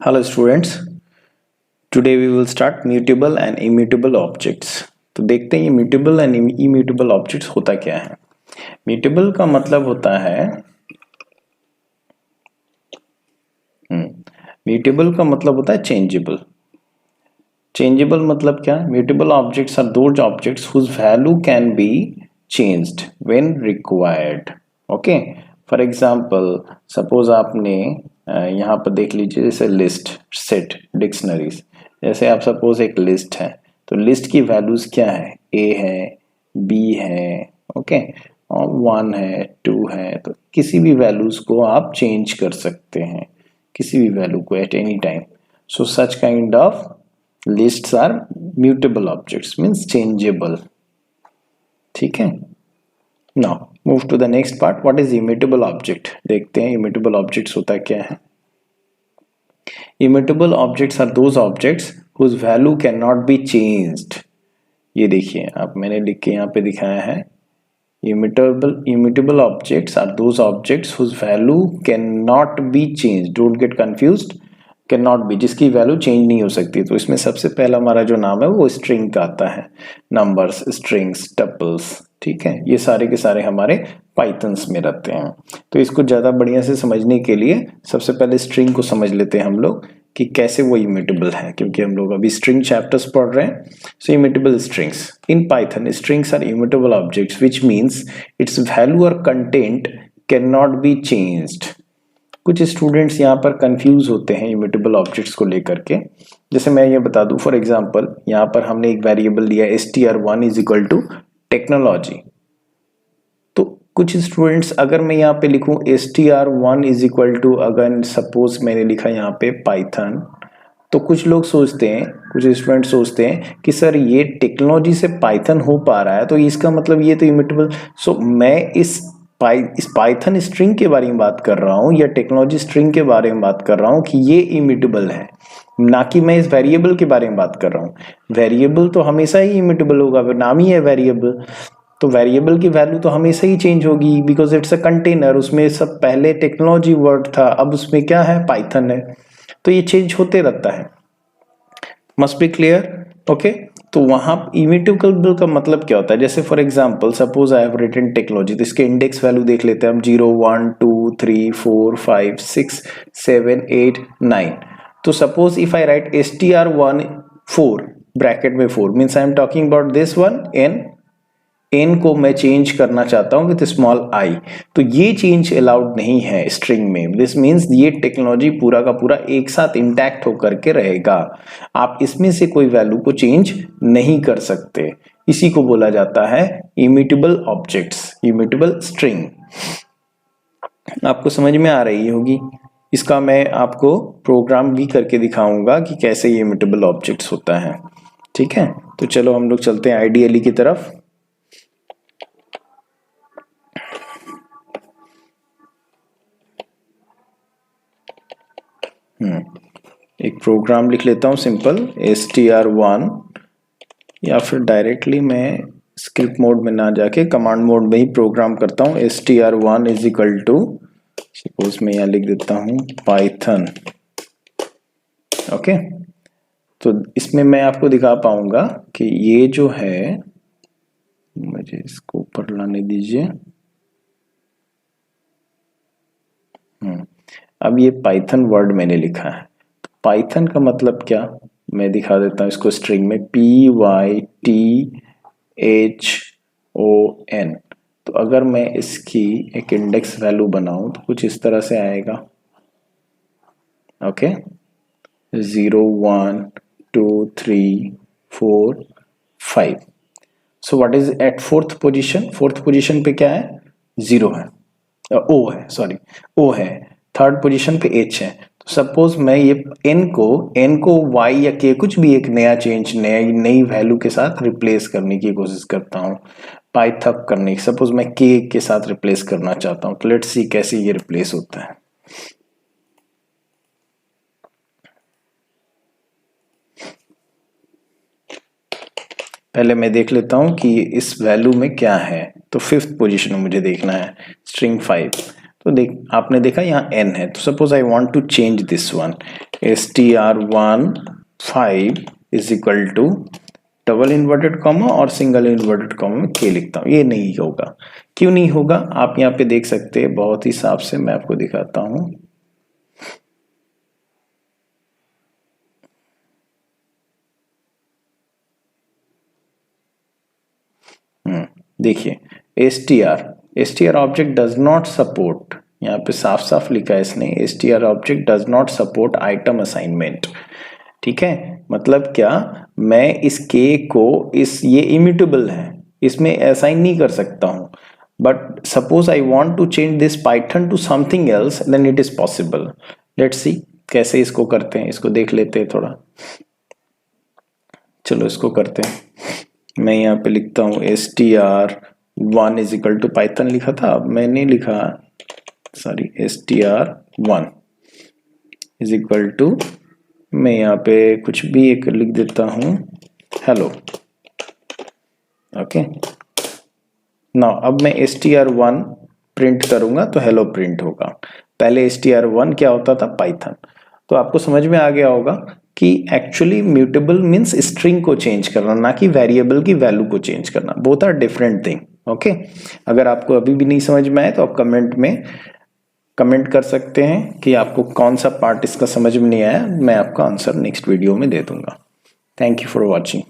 Hello students, today we will start mutable and immutable objects। तो देखते हैं ये mutable and immutable objects होता क्या है। mutable का मतलब होता है mutable का मतलब होता है changeable। changeable मतलब क्या? mutable objects are those objects whose value can be changed when required। okay, for example suppose आपने यहाँ पर देख लीजिए जैसे लिस्ट, सेट, डिक्शनरीज। जैसे आप सपोज एक लिस्ट है तो लिस्ट की वैल्यूज क्या है, ए है, बी है, ओके, और 1 है, 2 है। तो किसी भी वैल्यूज को आप चेंज कर सकते हैं, किसी भी वैल्यू को at any time. So such kind of lists are mutable objects, means changeable. ठीक है, now move to the next part, what is immutable object. देखते हैं इम्यूटेबल ऑब्जेक्ट्स होता क्या है। Immutable objects are those objects whose value cannot be changed। ये देखिए आप, मैंने लिख के यहाँ पे दिखाया है immutable objects are those objects whose value cannot be changed। don't get confused, cannot be जिसकी वैल्यू चेंज नहीं हो सकती। तो इसमें सबसे पहला हमारा जो नाम है वो स्ट्रिंग का आता है, नंबर्स, स्ट्रिंग्स, टपल्स। ठीक है, ये सारे के सारे हमारे पाइथन्स में रहते हैं। तो इसको ज़्यादा बढ़िया से समझने के लिए सबसे पहले स्ट्रिंग को समझ लेते हैं हम लोग कि कैसे वो इम्यूटेबल है, क्योंकि हम लोग अभी स्ट्रिंग चैप्टर्स पढ़ रहे हैं। So immutable strings in Python, strings are immutable objects which means its value और content can not be changed. कुछ स्टूडेंट्स यहाँ पर कंफ्यूज होते हैं इम्यूटेबल ऑब्जेक्ट्स को लेकर के। जैसे मैं ये बता दूं, फॉर एग्जांपल यहाँ पर हमने एक वेरिएबल लिया str1 is equal to technology. तो कुछ स्टूडेंट्स, अगर मैं यहाँ पे लिखूं str1 इज इक्वल टू, अगर सपोज मैंने लिखा यहाँ पे पाइथन, तो कुछ लोग सोचते हैं, कुछ स्टूडेंट सोचते हैं कि सर ये टेक्नोलॉजी से पाइथन हो पा रहा है तो इसका मतलब ये तो इम्यूटेबल। सो मैं इस पाइथन स्ट्रिंग के बारे में बात कर रहा हूँ या टेक्नोलॉजी स्ट्रिंग के बारे में बात कर रहा हूँ कि ये इम्यूटेबल है, ना कि मैं इस वेरिएबल के बारे में बात कर रहा हूँ। वेरिएबल तो हमेशा ही इम्यूटेबल होगा, नाम ही है वेरिएबल। तो वेरिएबल की वैल्यू तो हमेशा ही चेंज होगी, बिकॉज इट्स अ कंटेनर। उसमें सब पहले टेक्नोलॉजी वर्ड था, अब उसमें क्या है, पाइथन है। तो ये चेंज होते रहता है, मस्ट बी क्लियर। ओके, तो वहां इम्यूटेबल का मतलब क्या होता है। जैसे for example suppose I have written technology, तो इसके इंडेक्स वैल्यू देख लेते हैं हम, 0 1 2 3 4 5 6 7 8 9। तो suppose if I right str1 4 bracket में 4 means I am talking about this one n को मैं चेंज करना चाहता हूं विथ स्मॉल i। तो ये चेंज अलाउड नहीं है स्ट्रिंग में। दिस मीन्स ये टेक्नोलॉजी पूरा का पूरा एक साथ इंटैक्ट होकर के रहेगा, आप इसमें से कोई वैल्यू को चेंज नहीं कर सकते। इसी को बोला जाता है इम्यूटेबल ऑब्जेक्ट्स, इम्यूटेबल स्ट्रिंग। आपको समझ में आ रही होगी। इसका मैं आपको प्रोग्राम भी करके दिखाऊंगा कि कैसे ये इम्यूटेबल ऑब्जेक्ट्स होता है। ठीक है, तो चलो हम लोग चलते हैं आईडीएलई की तरफ। एक प्रोग्राम लिख लेता हूं सिंपल, str1, या फिर डायरेक्टली मैं स्क्रिप्ट मोड में ना जाके कमांड मोड में ही प्रोग्राम करता हूं। str1 is equal to, suppose मैं यहां लिख देता हूं पाइथन। ओके, तो इसमें मैं आपको दिखा पाऊंगा कि ये जो है, मुझे इसको ऊपर लाने दीजिए। अब ये पाइथन वर्ड मैंने लिखा है, पाइथन का मतलब क्या, मैं दिखा देता हूं इसको स्ट्रिंग में, python। तो अगर मैं इसकी एक इंडेक्स वैल्यू बनाऊं तो कुछ इस तरह से आएगा। Okay, 0 1 2 3 4 5। So what is at fourth position, fourth position पे क्या है, 0 है, ओ है, सॉरी ओ है। थर्ड पोजीशन पे h है। तो सपोज मैं ये n को y या k, कुछ भी एक नया चेंज, नई वैल्यू के साथ रिप्लेस करने की कोशिश करता हूँ, पाइथन करने की। सपोज मैं k के साथ रिप्लेस करना चाहता हूँ, तो लेट्स सी कैसे ये रिप्लेस होता है। पहले मैं देख लेता हूं कि इस वैल्यू में क्या है। तो फिफ्थ पोजीशन में मुझे देखना है, स्ट्रिंग 5। तो आपने देखा यहाँ n है, तो suppose I want to change this one, str1 5 is equal to double inverted comma और सिंगल इन्वर्टेड कॉमा में k लिखता हूं। ये नहीं होगा। क्यों नहीं होगा आप यहाँ पे देख सकते हैं, बहुत ही साफ से मैं आपको दिखाता हूं। देखिए str object does not support, यहाँ पे साफ साफ लिखा है इसने, str object does not support item assignment. ठीक है, मतलब क्या, मैं इस k को ये इम्यूटेबल है, इसमें असाइन नहीं कर सकता हूं। But suppose I want to change this Python to something else, then it is possible. Let's see कैसे इसको करते हैं, इसको देख लेते हैं थोड़ा। चलो इसको करते हैं। मैं यहाँ पे लिखता हूँ str1 is equal to Python लिखा था, अब मैंने लिखा sorry str1 is equal to, मैं यहाँ पे कुछ भी एक लिख देता हूँ, हेलो। ओके, नाउ अब मैं str1 प्रिंट करूंगा तो हेलो प्रिंट होगा। पहले str1 क्या होता था, पाइथन। तो आपको समझ में आ गया होगा कि एक्चुअली म्यूटेबल मीन्स स्ट्रिंग को चेंज करना, ना कि वेरिएबल की वैल्यू को चेंज करना। Both are different thing. Okay, अगर आपको अभी भी नहीं समझ में आए तो आप कमेंट में कमेंट कर सकते हैं कि आपको कौन सा पार्ट इसका समझ में नहीं आया। मैं आपका आंसर नेक्स्ट वीडियो में दे दूंगा। Thank you for watching.